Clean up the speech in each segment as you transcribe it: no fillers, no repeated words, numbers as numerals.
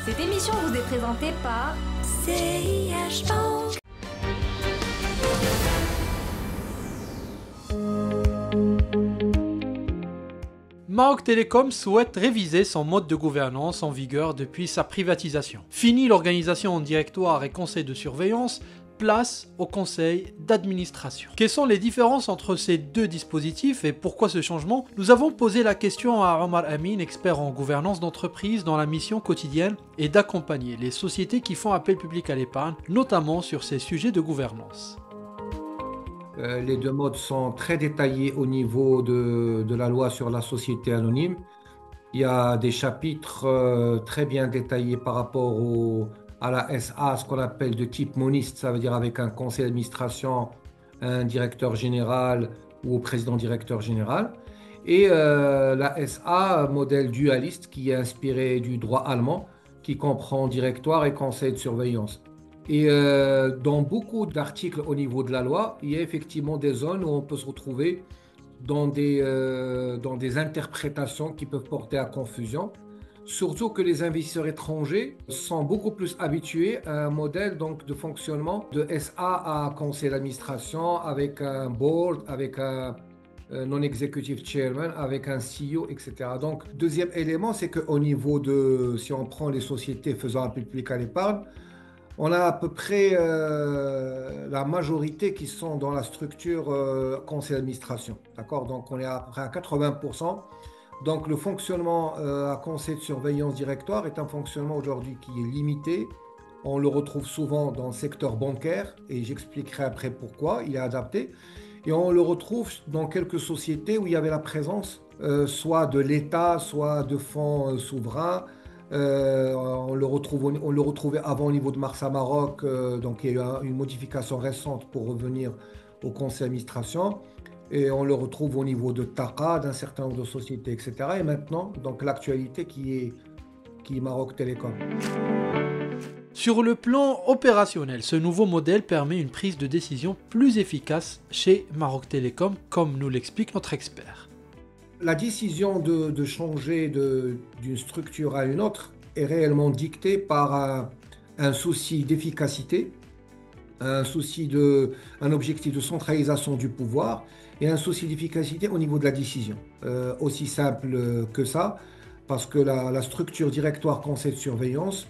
Cette émission vous est présentée par CIH Bank. Maroc Télécom souhaite réviser son mode de gouvernance en vigueur depuis sa privatisation. Fini l'organisation en directoire et conseil de surveillance, place au conseil d'administration. Quelles sont les différences entre ces deux dispositifs et pourquoi ce changement? Nous avons posé la question à Omar Amin, expert en gouvernance d'entreprise dont la mission quotidienne est d'accompagner les sociétés qui font appel public à l'épargne, notamment sur ces sujets de gouvernance. Les deux modes sont très détaillés au niveau de la loi sur la société anonyme. Il y a des chapitres très bien détaillés par rapport à la SA, ce qu'on appelle de type moniste, ça veut dire avec un conseil d'administration, un directeur général ou président directeur général. Et la SA, modèle dualiste, qui est inspiré du droit allemand, qui comprend directoire et conseil de surveillance. Et dans beaucoup d'articles au niveau de la loi, il y a effectivement des zones où on peut se retrouver dans des interprétations qui peuvent porter à confusion. Surtout que les investisseurs étrangers sont beaucoup plus habitués à un modèle donc, de fonctionnement de SA à conseil d'administration, avec un board, avec un non-executive chairman, avec un CEO, etc. Donc, deuxième élément, c'est qu'au niveau de, si on prend les sociétés faisant appel public à l'épargne, on a à peu près la majorité qui sont dans la structure conseil d'administration. D'accord? Donc, on est à peu près à 80%. Donc, le fonctionnement à conseil de surveillance directoire est un fonctionnement aujourd'hui qui est limité. On le retrouve souvent dans le secteur bancaire et j'expliquerai après pourquoi il est adapté. Et on le retrouve dans quelques sociétés où il y avait la présence soit de l'État, soit de fonds souverains. On le retrouvait avant au niveau de Marsa Maroc, donc il y a eu une modification récente pour revenir au conseil d'administration. Et on le retrouve au niveau de TAQA, d'un certain nombre de sociétés, etc. Et maintenant, donc l'actualité qui est Maroc Télécom. Sur le plan opérationnel, ce nouveau modèle permet une prise de décision plus efficace chez Maroc Télécom, comme nous l'explique notre expert. La décision de changer d'une structure à une autre est réellement dictée par un souci d'efficacité, un objectif de centralisation du pouvoir et un souci d'efficacité au niveau de la décision. Aussi simple que ça, parce que la structure directoire conseil de surveillance,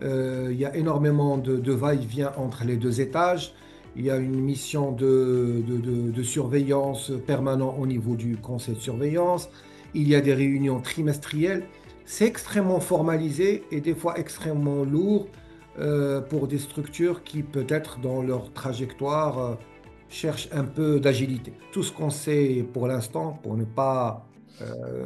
il y a énormément de va-et-vient entre les deux étages. Il y a une mission de surveillance permanente au niveau du conseil de surveillance. Il y a des réunions trimestrielles. C'est extrêmement formalisé et des fois extrêmement lourd pour des structures qui, peut-être, dans leur trajectoire, cherchent un peu d'agilité. Tout ce qu'on sait pour l'instant, pour ne pas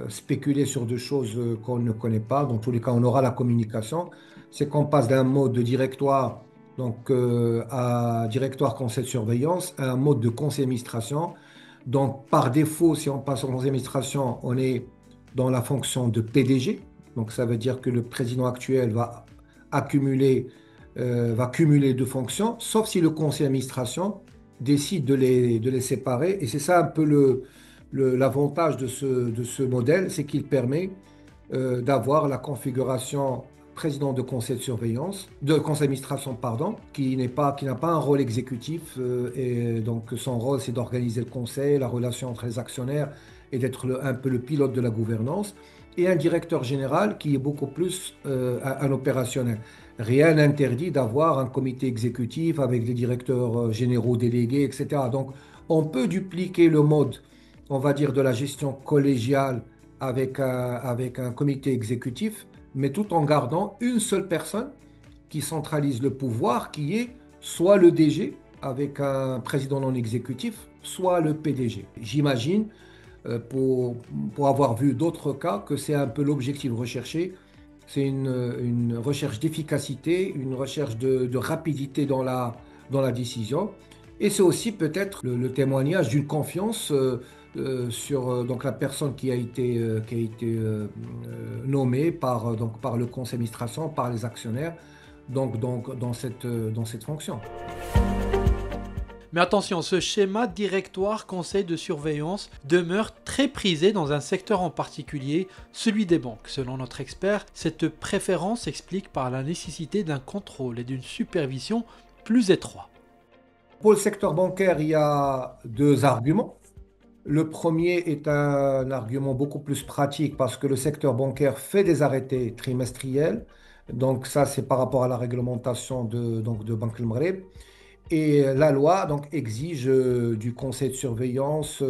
spéculer sur des choses qu'on ne connaît pas, dans tous les cas, on aura la communication, c'est qu'on passe d'un mode de directoire donc à directoire conseil de surveillance, à un mode de conseil d'administration. Donc par défaut, si on passe au conseil d'administration, on est dans la fonction de PDG. Donc ça veut dire que le président actuel va cumuler deux fonctions, sauf si le conseil d'administration décide de les séparer. Et c'est ça un peu l'avantage de ce modèle, c'est qu'il permet d'avoir la configuration président de conseil de surveillance, de conseil d'administration, pardon, qui n'a pas un rôle exécutif et donc son rôle c'est d'organiser le conseil, la relation entre les actionnaires et d'être un peu le pilote de la gouvernance, et un directeur général qui est beaucoup plus un opérationnel. Rien n'interdit d'avoir un comité exécutif avec des directeurs généraux délégués, etc. Donc on peut dupliquer le mode, on va dire, de la gestion collégiale avec un comité exécutif, mais tout en gardant une seule personne qui centralise le pouvoir, qui est soit le DG avec un président non exécutif, soit le PDG. J'imagine, pour avoir vu d'autres cas, que c'est un peu l'objectif recherché. C'est une recherche d'efficacité, une recherche de rapidité dans la décision. Et c'est aussi peut-être le témoignage d'une confiance sur donc la personne qui a été nommée par le conseil d'administration, par les actionnaires, donc dans cette fonction. Mais attention, ce schéma directoire conseil de surveillance demeure très prisé dans un secteur en particulier, celui des banques. Selon notre expert, cette préférence s'explique par la nécessité d'un contrôle et d'une supervision plus étroits. Pour le secteur bancaire, il y a deux arguments. Le premier est un argument beaucoup plus pratique parce que le secteur bancaire fait des arrêtés trimestriels. Donc ça, c'est par rapport à la réglementation de Banque El Maghreb. Et la loi donc, exige du conseil de surveillance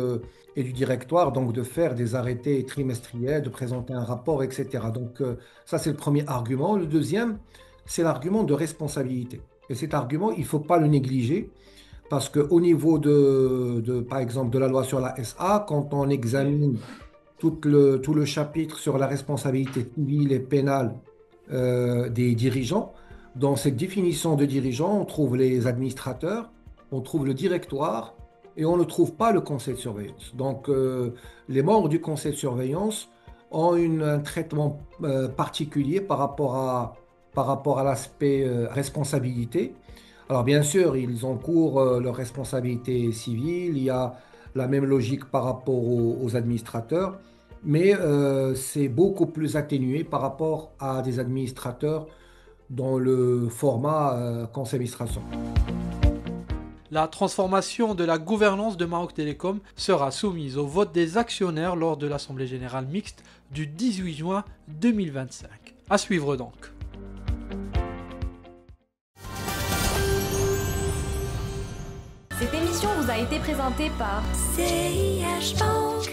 et du directoire donc, de faire des arrêtés trimestriels, de présenter un rapport, etc. Donc ça, c'est le premier argument. Le deuxième, c'est l'argument de responsabilité. Et cet argument, il ne faut pas le négliger. Parce qu'au niveau par exemple, de la loi sur la SA, quand on examine tout le chapitre sur la responsabilité civile et pénale des dirigeants, dans cette définition de dirigeants, on trouve les administrateurs, on trouve le directoire et on ne trouve pas le conseil de surveillance. Donc, les membres du conseil de surveillance ont un traitement particulier par rapport à l'aspect responsabilité. Alors bien sûr, ils encourent leurs responsabilités civiles, il y a la même logique par rapport aux administrateurs, mais c'est beaucoup plus atténué par rapport à des administrateurs dans le format conseil d'administration. La transformation de la gouvernance de Maroc Télécom sera soumise au vote des actionnaires lors de l'Assemblée générale mixte du 18 juin 2025. À suivre donc. Cette émission vous a été présentée par CIH Bank.